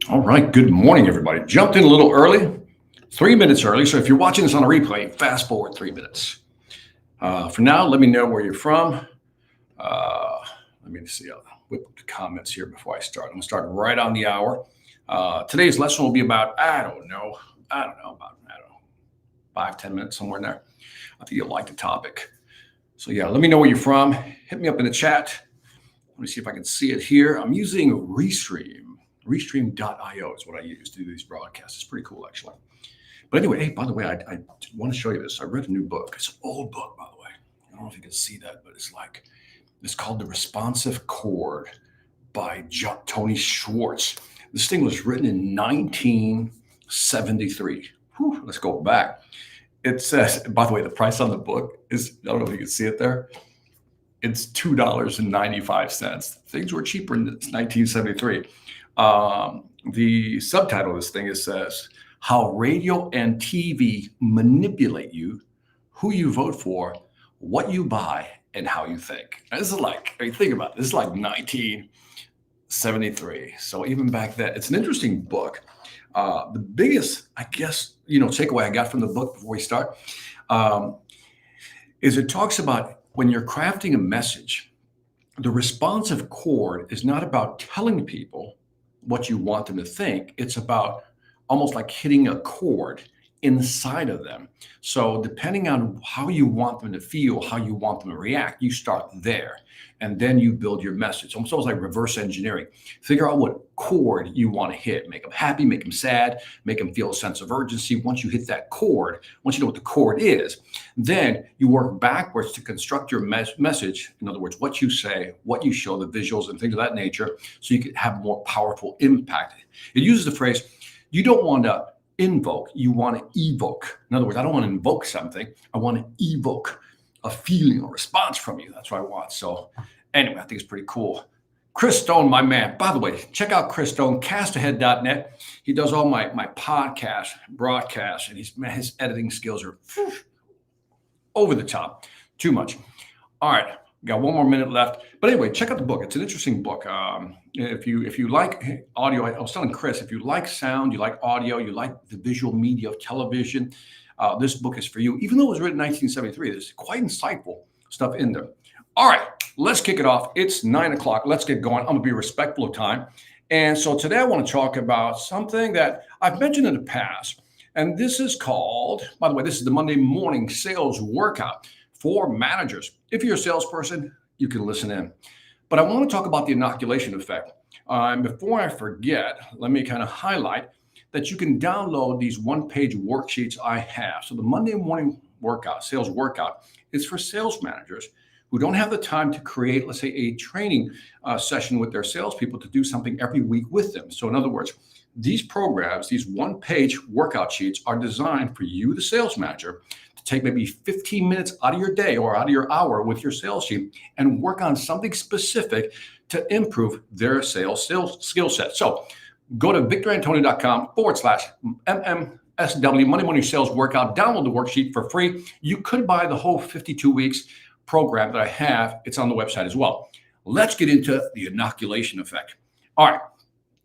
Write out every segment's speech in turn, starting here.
All right, good morning, everybody. Jumped in a little early, 3 minutes early. So if you're watching this on a replay, fast forward 3 minutes. For now, let me know where you're from. Uh, let me see. I'll whip up the comments here before I start. I'm going to start right on the hour. Today's lesson will be about, about 5-10 minutes, somewhere in there. I think you'll like the topic. So yeah, let me know where you're from. Hit me up in the chat. Let me see if I can see it here. I'm using Restream. Restream.io is what I use to do these broadcasts. It's pretty cool, actually. But anyway, hey, by the way, I want to show you this. I read a new book. It's an old book, by the way. I don't know if you can see that, but it's called The Responsive Chord by Tony Schwartz. This thing was written in 1973. Whew, let's go back. It says, by the way, the price on the book is, I don't know if you can see it there. It's $2.95. Things were cheaper in 1973. The subtitle of this thing, it says, How Radio and TV Manipulate You, Who You Vote For, What You Buy, and How You Think. Now, this is think about it. This is like 1973. So even back then, it's an interesting book. The biggest, takeaway I got from the book before we start is it talks about when you're crafting a message, the responsive chord is not about telling people what you want them to think. It's about almost like hitting a chord inside of them. So depending on how you want them to feel, how you want them to react, you start there. And then you build your message. Almost like reverse engineering. Figure out what chord you want to hit. Make them happy, make them sad, make them feel a sense of urgency. Once you hit that chord, once you know what the chord is, then you work backwards to construct your message. In other words, what you say, what you show, the visuals and things of that nature, so you can have more powerful impact. It uses the phrase, you don't want to invoke, you want to evoke. In other words, I don't want to invoke something. I want to evoke a feeling or response from you. That's what I want. So anyway, I think it's pretty cool. Chris Stone, my man. By the way, check out Chris Stone, castahead.net. He does all my podcast, broadcasts, and his editing skills are over the top. Too much. All right. Got one more minute left. But anyway, check out the book. It's an interesting book. If you like audio, I was telling Chris, if you like sound, you like audio, you like the visual media of television, this book is for you. Even though it was written in 1973, there's quite insightful stuff in there. All right, let's kick it off. It's 9 o'clock. Let's get going. I'm going to be respectful of time. And so today I want to talk about something that I've mentioned in the past. And this is called, by the way, this is the Monday morning sales workout for managers. If you're a salesperson, you can listen in. But I want to talk about the inoculation effect. And before I forget, let me kind of highlight that you can download these one-page worksheets I have. So the Monday morning workout, sales workout, is for sales managers who don't have the time to create, let's say, a training session with their salespeople to do something every week with them. So in other words, these programs, these one-page workout sheets are designed for you, the sales manager, to take maybe 15 minutes out of your day or out of your hour with your sales team and work on something specific to improve their sales skill set. So go to victorantonio.com/MMSW, Monday Morning Sales Workout. Download the worksheet for free. You could buy the whole 52 weeks program that I have. It's on the website as well. Let's get into the inoculation effect. All right,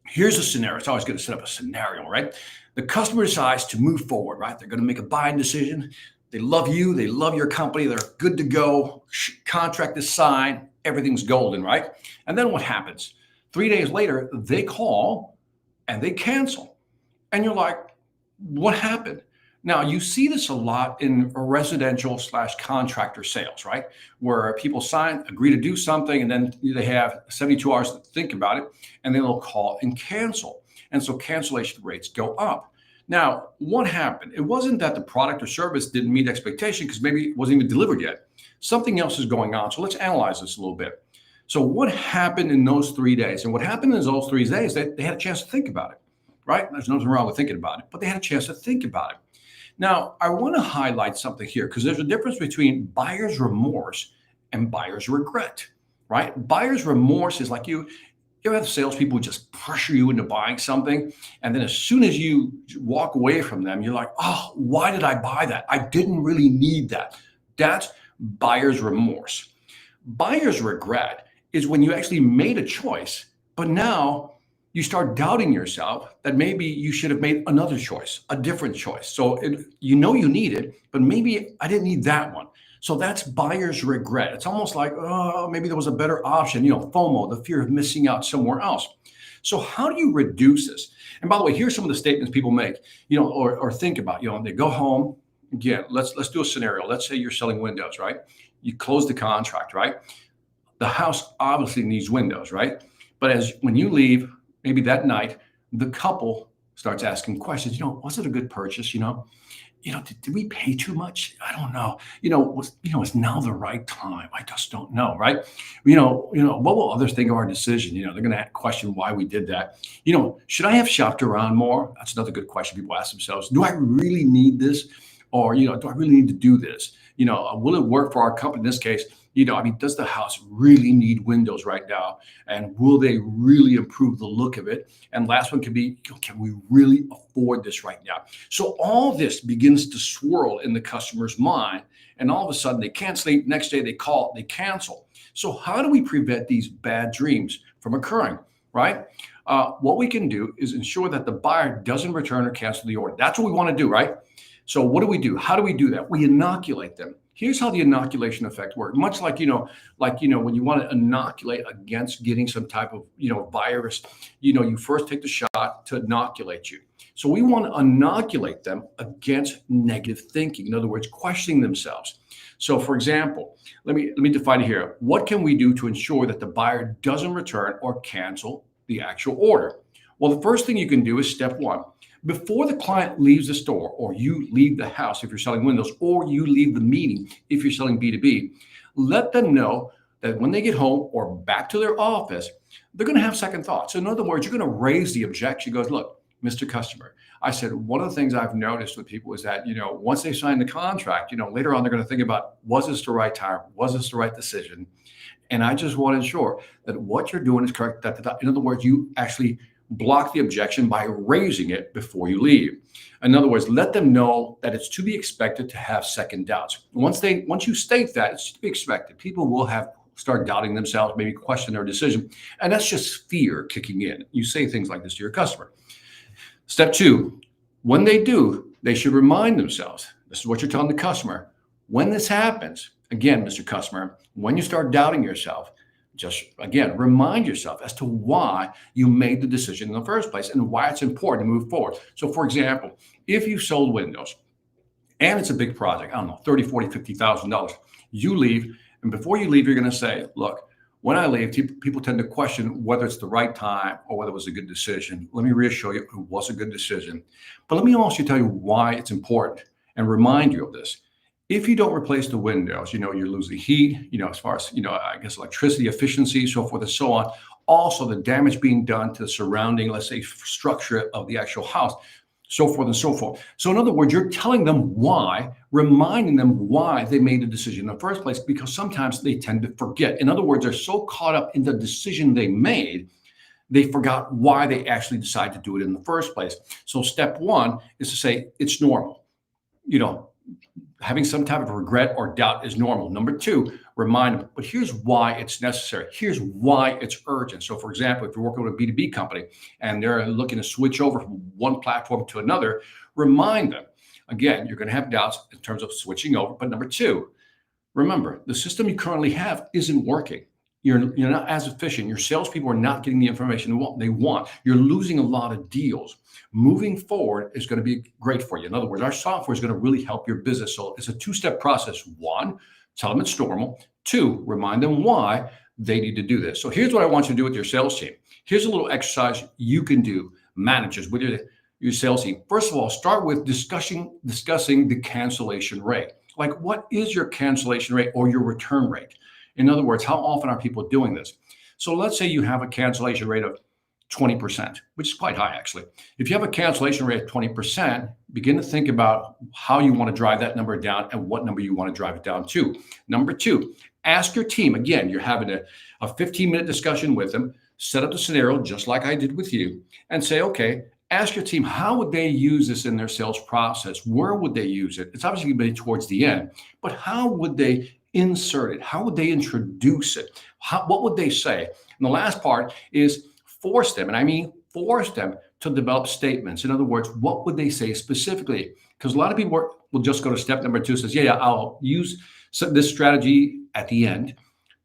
here's a scenario. It's always good to set up a scenario, right? The customer decides to move forward, right? They're going to make a buying decision. They love you. They love your company. They're good to go. Contract is signed. Everything's golden, right? And then what happens? 3 days later, they call and they cancel. And you're like, what happened? Now, you see this a lot in residential/contractor sales, right? Where people agree to do something, and then they have 72 hours to think about it, and then they'll call and cancel. And so cancellation rates go up. Now, what happened? It wasn't that the product or service didn't meet expectation because maybe it wasn't even delivered yet. Something else is going on. So let's analyze this a little bit. So what happened in those 3 days? And what happened in those 3 days, they had a chance to think about it, right? There's nothing wrong with thinking about it, but they had a chance to think about it. Now, I want to highlight something here because there's a difference between buyer's remorse and buyer's regret, right? Buyer's remorse is like you ever have salespeople who just pressure you into buying something, and then as soon as you walk away from them, you're like, oh, why did I buy that? I didn't really need that. That's buyer's remorse. Buyer's regret is when you actually made a choice, but now you start doubting yourself that maybe you should have made another choice, a different choice. So you know you need it, but maybe I didn't need that one. So that's buyer's regret. It's almost like, oh, maybe there was a better option, FOMO, the fear of missing out somewhere else. So how do you reduce this? And by the way, here's some of the statements people make, or think about, they go home. Again, let's do a scenario. Let's say you're selling windows, right? You close the contract, right? The house obviously needs windows, right? But when you leave, maybe that night, the couple starts asking questions. Was it a good purchase? Did we pay too much? I don't know. Is now the right time? I just don't know, right? What will others think of our decision? They're going to question why we did that. Should I have shopped around more? That's another good question people ask themselves. Do I really need this? Or, do I really need to do this? Will it work for our company in this case? Does the house really need windows right now? And will they really improve the look of it? And last one can be, can we really afford this right now? So all this begins to swirl in the customer's mind. And all of a sudden they can't sleep. Next day they call, they cancel. So how do we prevent these bad dreams from occurring, right? What we can do is ensure that the buyer doesn't return or cancel the order. That's what we want to do, right? So what do we do? How do we do that? We inoculate them. Here's how the inoculation effect works. Much like, when you want to inoculate against getting some type of, virus, you first take the shot to inoculate you. So we want to inoculate them against negative thinking. In other words, questioning themselves. So for example, let me define it here. What can we do to ensure that the buyer doesn't return or cancel the actual order? Well, the first thing you can do is step one. Before the client leaves the store, or you leave the house if you're selling windows, or you leave the meeting if you're selling B2B, let them know that when they get home or back to their office, they're going to have second thoughts. So in other words, you're going to raise the objection. He goes, look, Mr. Customer, I said, one of the things I've noticed with people is that, once they sign the contract, later on, they're going to think about, was this the right time? Was this the right decision? And I just want to ensure that what you're doing is correct. In other words, you actually block the objection by raising it before you leave. In other words, let them know that it's to be expected to have second doubts. Once you state that, it's to be expected. People will start doubting themselves, maybe question their decision. And that's just fear kicking in. You say things like this to your customer. Step two, when they do, they should remind themselves. This is what you're telling the customer. When this happens, again, Mr. Customer, when you start doubting yourself, just again, remind yourself as to why you made the decision in the first place and why it's important to move forward. So for example, if you sold windows and it's a big project, I don't know, $30,000, $40,000, $50,000, you leave. And before you leave, you're going to say, look, when I leave, people tend to question whether it's the right time or whether it was a good decision. Let me reassure you, it was a good decision. But let me also tell you why it's important and remind you of this. If you don't replace the windows, you're losing heat, as far as, I guess, electricity efficiency, so forth and so on. Also, the damage being done to the surrounding, let's say, structure of the actual house, so forth and so forth. So in other words, you're telling them why, reminding them why they made the decision in the first place, because sometimes they tend to forget. In other words, they're so caught up in the decision they made, they forgot why they actually decided to do it in the first place. So step one is to say it's normal. Having some type of regret or doubt is normal. Number two, remind them, but here's why it's necessary. Here's why it's urgent. So for example, if you're working with a B2B company and they're looking to switch over from one platform to another, remind them. Again, you're going to have doubts in terms of switching over. But number two, remember, the system you currently have isn't working. You're not as efficient. Your salespeople are not getting the information they want. You're losing a lot of deals. Moving forward is going to be great for you. In other words, our software is going to really help your business. So it's a two-step process. One, tell them it's normal. Two, remind them why they need to do this. So here's what I want you to do with your sales team. Here's a little exercise you can do, managers, with your sales team. First of all, start with discussing the cancellation rate. Like, what is your cancellation rate or your return rate? In other words, how often are people doing this? So let's say you have a cancellation rate of 20%, which is quite high, actually. If you have a cancellation rate of 20%, begin to think about how you want to drive that number down and what number you want to drive it down to. Number two, ask your team. Again, you're having a 15-minute discussion with them, set up the scenario just like I did with you, and say, okay, ask your team, how would they use this in their sales process? Where would they use it? It's obviously going to be towards the end, but how would they insert it? How would they introduce it? What would they say? And the last part is force them, and I mean force them to develop statements. In other words, what would they say specifically? Because a lot of people will just go to step number two, says, yeah, I'll use this strategy at the end,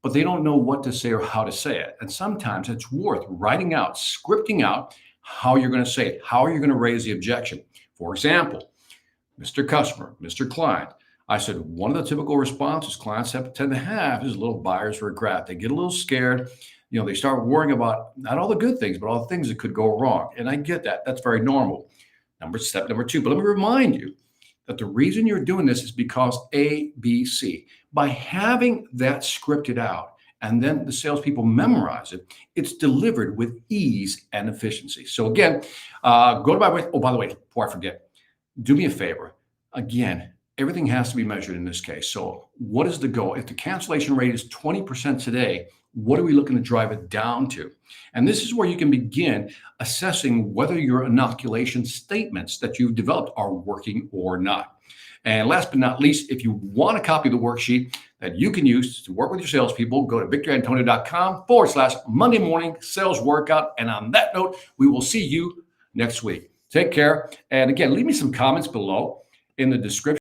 but they don't know what to say or how to say it. And sometimes it's worth writing out, scripting out how you're going to say it, how you're going to raise the objection. For example, Mr. Customer, Mr. Client, I said, one of the typical responses clients tend to have is little buyer's regret. They get a little scared. They start worrying about not all the good things, but all the things that could go wrong. And I get that. That's very normal. Step number two. But let me remind you that the reason you're doing this is because A, B, C. By having that scripted out and then the salespeople memorize it, it's delivered with ease and efficiency. So again, go to my way. Oh, by the way, before I forget, do me a favor. Again, everything has to be measured in this case. So what is the goal? If the cancellation rate is 20% today, what are we looking to drive it down to? And this is where you can begin assessing whether your inoculation statements that you've developed are working or not. And last but not least, if you want a copy of the worksheet that you can use to work with your salespeople, go to victorantonio.com/Monday morning sales workout. And on that note, we will see you next week. Take care. And again, leave me some comments below in the description.